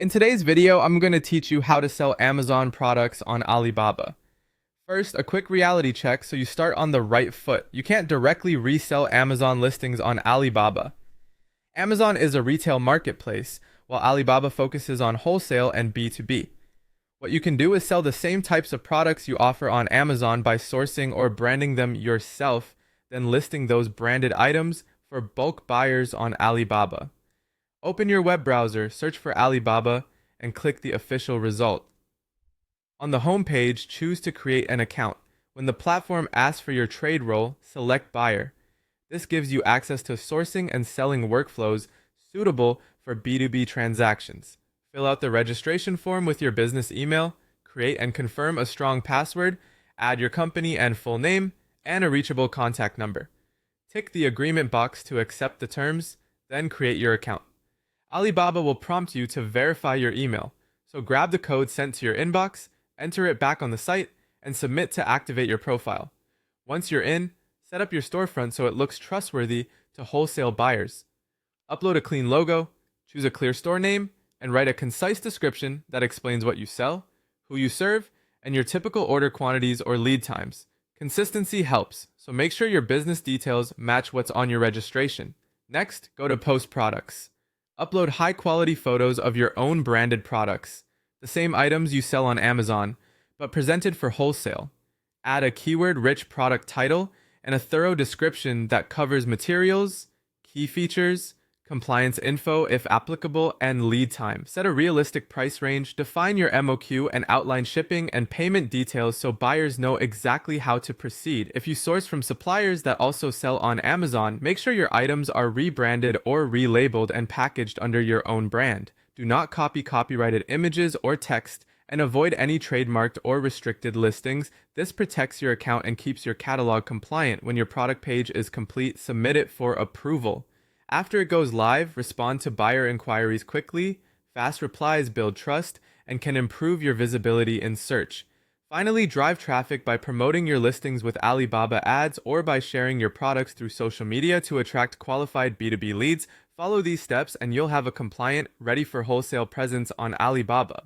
In today's video, I'm going to teach you how to sell Amazon products on Alibaba. First, a quick reality check so you start on the right foot. You can't directly resell Amazon listings on Alibaba. Amazon is a retail marketplace, while Alibaba focuses on wholesale and B2B. What you can do is sell the same types of products you offer on Amazon by sourcing or branding them yourself, then listing those branded items for bulk buyers on Alibaba. Open your web browser, search for Alibaba, and click the official result. On the home page, choose to create an account. When the platform asks for your trade role, select Buyer. This gives you access to sourcing and selling workflows suitable for B2B transactions. Fill out the registration form with your business email, create and confirm a strong password, add your company and full name, and a reachable contact number. Tick the agreement box to accept the terms, then create your account. Alibaba will prompt you to verify your email, so grab the code sent to your inbox, enter it back on the site, and submit to activate your profile. Once you're in, set up your storefront so it looks trustworthy to wholesale buyers. Upload a clean logo, choose a clear store name, and write a concise description that explains what you sell, who you serve, and your typical order quantities or lead times. Consistency helps, so make sure your business details match what's on your registration. Next, go to Post Products. Upload high-quality photos of your own branded products, the same items you sell on Amazon, but presented for wholesale. Add a keyword-rich product title and a thorough description that covers materials, key features, compliance info if applicable, and lead time. Set a realistic price range, define your MOQ, and outline shipping and payment details so buyers know exactly how to proceed. If you source from suppliers that also sell on Amazon, make sure your items are rebranded or relabeled and packaged under your own brand. Do not copy copyrighted images or text, and avoid any trademarked or restricted listings. This protects your account and keeps your catalog compliant. When your product page is complete, submit it for approval. After it goes live, respond to buyer inquiries quickly. Fast replies build trust and can improve your visibility in search. Finally, drive traffic by promoting your listings with Alibaba ads or by sharing your products through social media to attract qualified B2B leads. Follow these steps and you'll have a compliant, ready for wholesale presence on Alibaba.